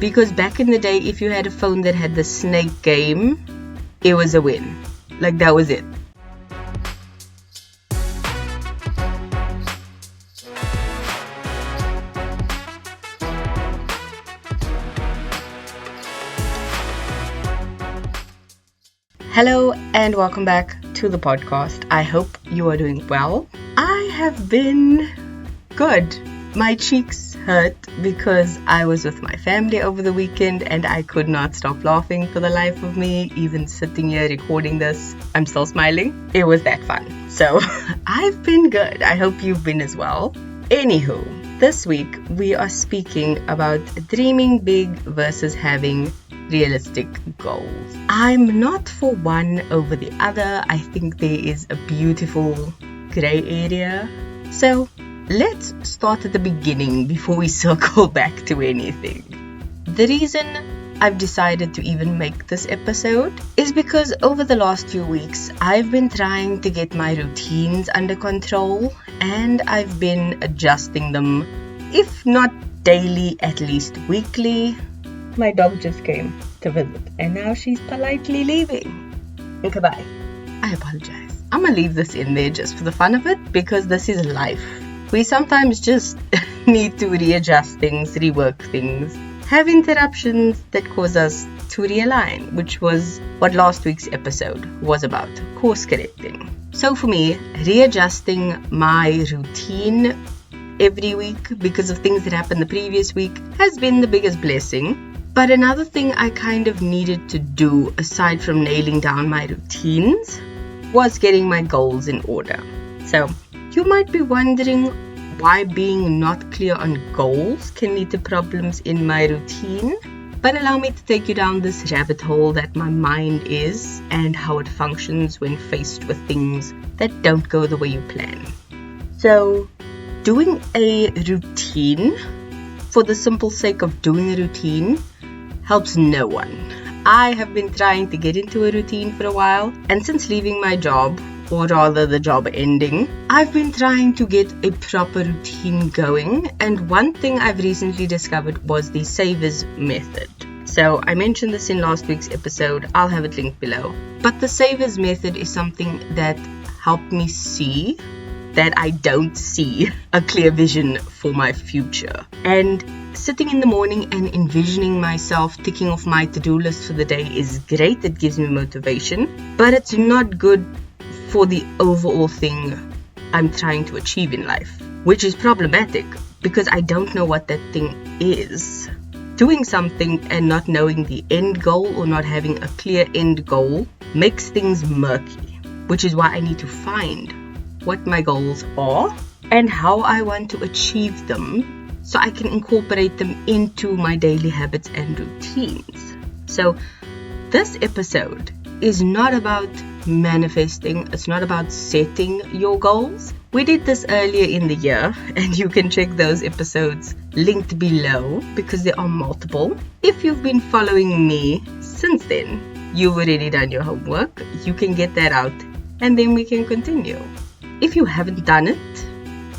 Because back in the day, if you had a phone that had the snake game, it was a win. Like, that was it. Hello and welcome back to the podcast. I hope you are doing well. I have been good. My cheeks hurt because I was with my family over the weekend and I could not stop laughing for the life of me. Even sitting here recording this, I'm still smiling. It was that fun. So I've been good. I hope you've been as well. Anywho, this week we are speaking about dreaming big versus having realistic goals. I'm not for one over the other. I think there is a beautiful grey area. So let's start at the beginning before we circle back to anything. The reason I've decided to even make this episode is because over the last few weeks I've been trying to get my routines under control and I've been adjusting them, if not daily, at least weekly. My dog just came to visit and now she's politely leaving. Goodbye. I apologize. I'm gonna leave this in there just for the fun of it because this is life. We sometimes just need to readjust things, rework things, have interruptions that cause us to realign, which was what last week's episode was about, course correcting. So for me, readjusting my routine every week because of things that happened the previous week has been the biggest blessing. But another thing I kind of needed to do, aside from nailing down my routines, was getting my goals in order. So you might be wondering why being not clear on goals can lead to problems in my routine. But allow me to take you down this rabbit hole that my mind is and how it functions when faced with things that don't go the way you plan. So doing a routine for the simple sake of doing a routine helps no one. I have been trying to get into a routine for a while, and since leaving my job, or rather the job ending, I've been trying to get a proper routine going, and one thing I've recently discovered was the savers method. So I mentioned this in last week's episode, I'll have it linked below. But the savers method is something that helped me see that I don't see a clear vision for my future. And sitting in the morning and envisioning myself ticking off my to-do list for the day is great. It gives me motivation, but it's not good for the overall thing I'm trying to achieve in life, which is problematic because I don't know what that thing is. Doing something and not knowing the end goal or not having a clear end goal makes things murky, which is why I need to find what my goals are and how I want to achieve them so I can incorporate them into my daily habits and routines. So this episode is not about manifesting, it's not about setting your goals. We did this earlier in the year and you can check those episodes linked below because there are multiple. If you've been following me since then, you've already done your homework. You can get that out and then we can continue. If you haven't done it,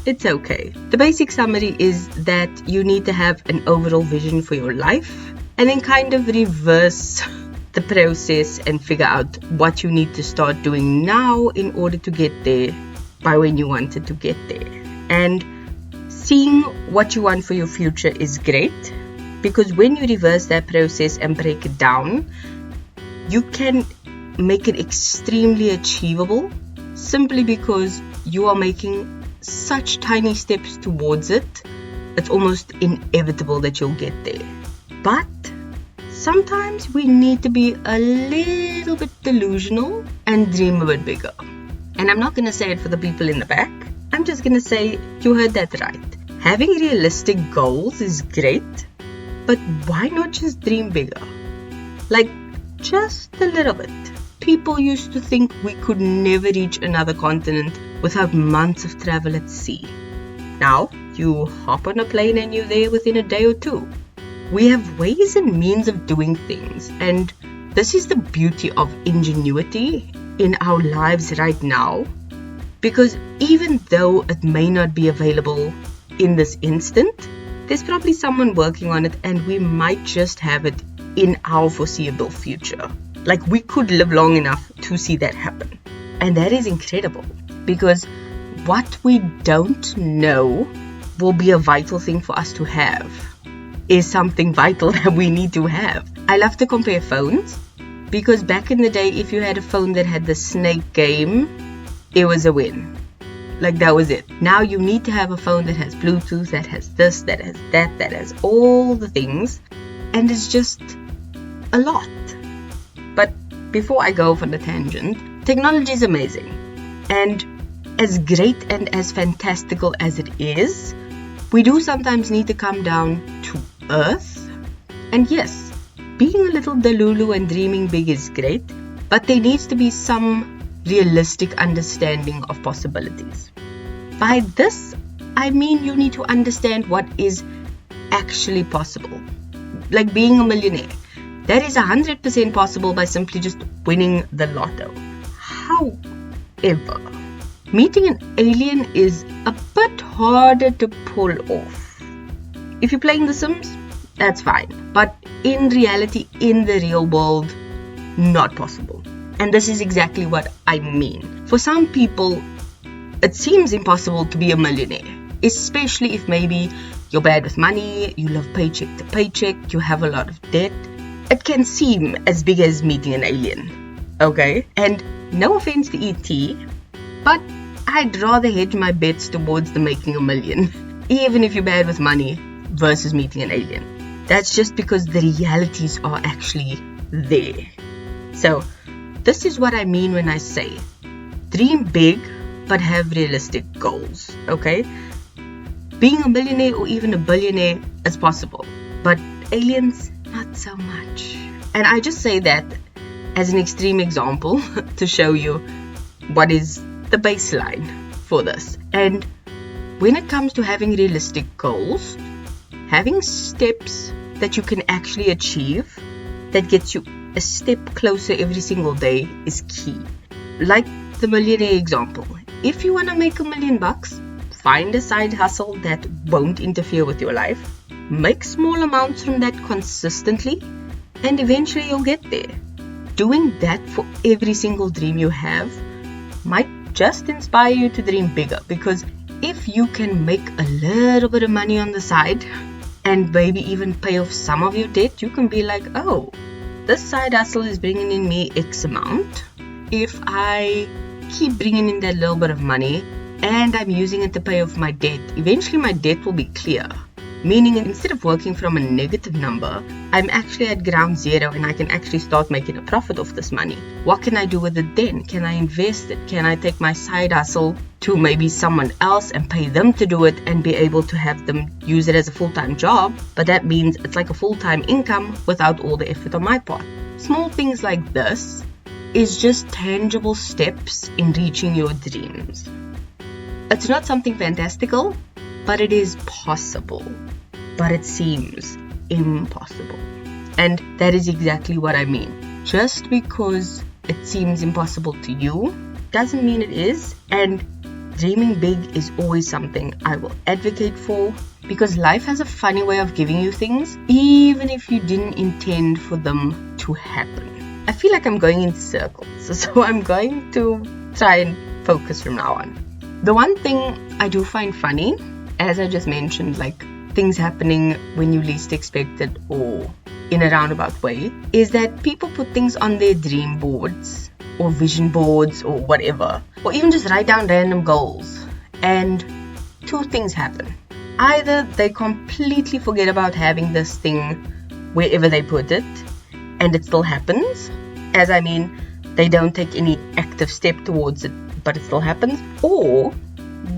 it's okay. The basic summary is that you need to have an overall vision for your life and then kind of reverse the process and figure out what you need to start doing now in order to get there by when you wanted to get there. And seeing what you want for your future is great because when you reverse that process and break it down, you can make it extremely achievable simply because you are making such tiny steps towards it. It's almost inevitable that you'll get there. But sometimes we need to be a little bit delusional and dream a bit bigger. And I'm not going to say it for the people in the back. I'm just going to say you heard that right. Having realistic goals is great, but why not just dream bigger? Like, just a little bit. People used to think we could never reach another continent without months of travel at sea. Now, you hop on a plane and you're there within a day or two. We have ways and means of doing things, and this is the beauty of ingenuity in our lives right now, because even though it may not be available in this instant, there's probably someone working on it, and we might just have it in our foreseeable future. Like, we could live long enough to see that happen. And that is incredible, because what we don't know will be a vital thing for us to have is something vital that we need to have. I love to compare phones, because back in the day, if you had a phone that had the snake game, it was a win. Like, that was it. Now you need to have a phone that has Bluetooth, that has this, that has that has all the things. And it's just a lot. But before I go off on a tangent, technology is amazing. And as great and as fantastical as it is, we do sometimes need to come down to earth. And yes, being a little delulu and dreaming big is great, but there needs to be some realistic understanding of possibilities. By this, I mean you need to understand what is actually possible. Like being a millionaire. That is 100% possible by simply just winning the lotto. However, meeting an alien is a bit harder to pull off. If you're playing The Sims, that's fine. But in reality, in the real world, not possible. And this is exactly what I mean. For some people, it seems impossible to be a millionaire, especially if maybe you're bad with money, you live paycheck to paycheck, you have a lot of debt. It can seem as big as meeting an alien, okay? And no offense to ET, but I'd rather hedge my bets towards the making a million, even if you're bad with money, versus meeting an alien. That's just because the realities are actually there. So, this is what I mean when I say, dream big, but have realistic goals, okay? Being a millionaire or even a billionaire is possible, but aliens, not so much. And I just say that as an extreme example to show you what is the baseline for this. And when it comes to having realistic goals, having steps that you can actually achieve that gets you a step closer every single day is key. Like the millionaire example. If you want to make $1 million, find a side hustle that won't interfere with your life. Make small amounts from that consistently, and eventually you'll get there. Doing that for every single dream you have might just inspire you to dream bigger, because if you can make a little bit of money on the side and maybe even pay off some of your debt, you can be like, oh, this side hustle is bringing in me X amount. If I keep bringing in that little bit of money and I'm using it to pay off my debt, eventually my debt will be clear. Meaning, instead of working from a negative number, I'm actually at ground zero and I can actually start making a profit off this money. What can I do with it then? Can I invest it? Can I take my side hustle to maybe someone else and pay them to do it and be able to have them use it as a full-time job? But that means it's like a full-time income without all the effort on my part. Small things like this is just tangible steps in reaching your dreams. It's not something fantastical, but it is possible. But it seems impossible. And that is exactly what I mean. Just because it seems impossible to you doesn't mean it is. And dreaming big is always something I will advocate for, because life has a funny way of giving you things, even if you didn't intend for them to happen. I feel like I'm going in circles, so I'm going to try and focus from now on. The one thing I do find funny, as I just mentioned, like things happening when you least expect it or in a roundabout way, is that people put things on their dream boards or vision boards or whatever, or even just write down random goals, and two things happen. Either they completely forget about having this thing wherever they put it and it still happens, as I mean they don't take any active step towards it but it still happens, or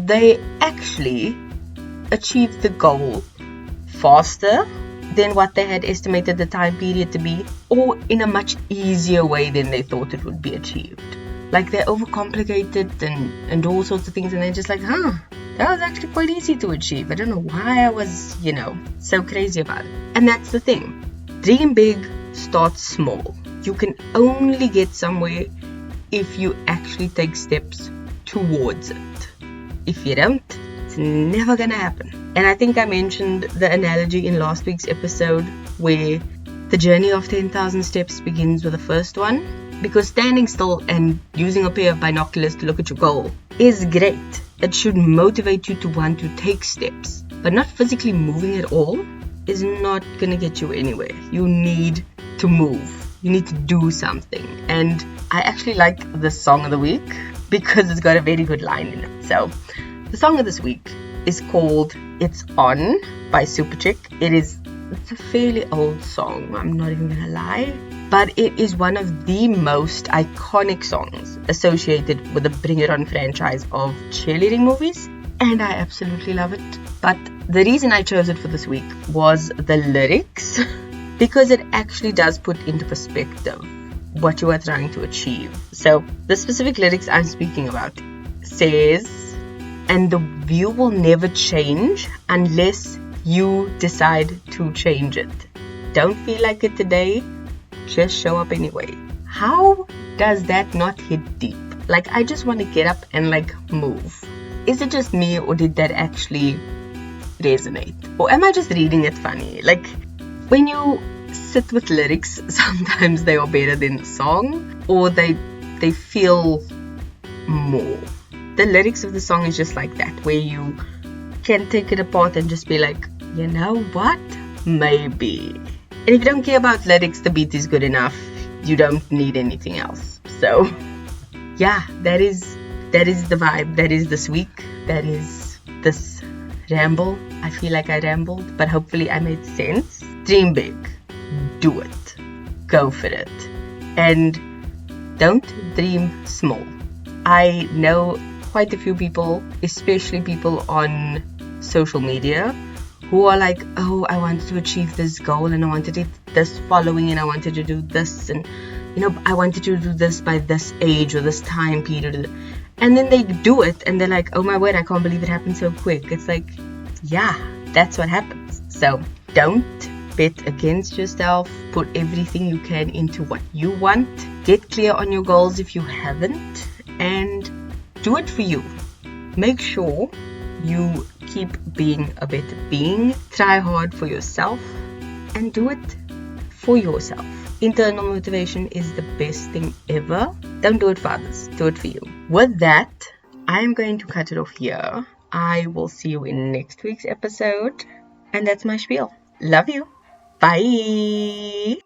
they actually achieve the goal faster than what they had estimated the time period to be, or in a much easier way than they thought it would be achieved. Like they overcomplicate it and all sorts of things, and they're just like, that was actually quite easy to achieve. I don't know why I was, so crazy about it. And that's the thing. Dream big, start small. You can only get somewhere if you actually take steps towards it. If you don't, it's never gonna happen. And I think I mentioned the analogy in last week's episode where the journey of 10,000 steps begins with the first one. Because standing still and using a pair of binoculars to look at your goal is great. It should motivate you to want to take steps. But not physically moving at all is not going to get you anywhere. You need to move. You need to do something. And I actually like the song of the week because it's got a very good line in it. So the song of this week is called It's On by Superchick. It's a fairly old song, I'm not even gonna lie, but it is one of the most iconic songs associated with the Bring It On franchise of cheerleading movies, and I absolutely love it. But the reason I chose it for this week was the lyrics, because it actually does put into perspective what you are trying to achieve. So the specific lyrics I'm speaking about says, and the view will never change unless you decide to change it. Don't feel like it today, just show up anyway. How does that not hit deep? Like, I just want to get up and like move. Is it just me, or did that actually resonate? Or am I just reading it funny? Like, when you sit with lyrics, sometimes they are better than the song, or they feel more. The lyrics of the song is just like that, where you can take it apart and just be like, you know what? Maybe. And if you don't care about lyrics, the beat is good enough. You don't need anything else. So yeah, that is the vibe. That is this week. That is this ramble. I feel like I rambled, but hopefully I made sense. Dream big. Do it. Go for it. And don't dream small. I know quite a few people, especially people on social media, who are like, oh, I wanted to achieve this goal, and I wanted to get this following, and I wanted to do this, and I wanted to do this by this age or this time period. And then they do it and they're like, oh my word, I can't believe it happened so quick. It's like, yeah, that's what happens. So don't bet against yourself. Put everything you can into what you want. Get clear on your goals if you haven't, and do it for you. Make sure you keep being a better being. Try hard for yourself and do it for yourself. Internal motivation is the best thing ever. Don't do it for others. Do it for you. With that, I'm going to cut it off here. I will see you in next week's episode. And that's my spiel. Love you. Bye.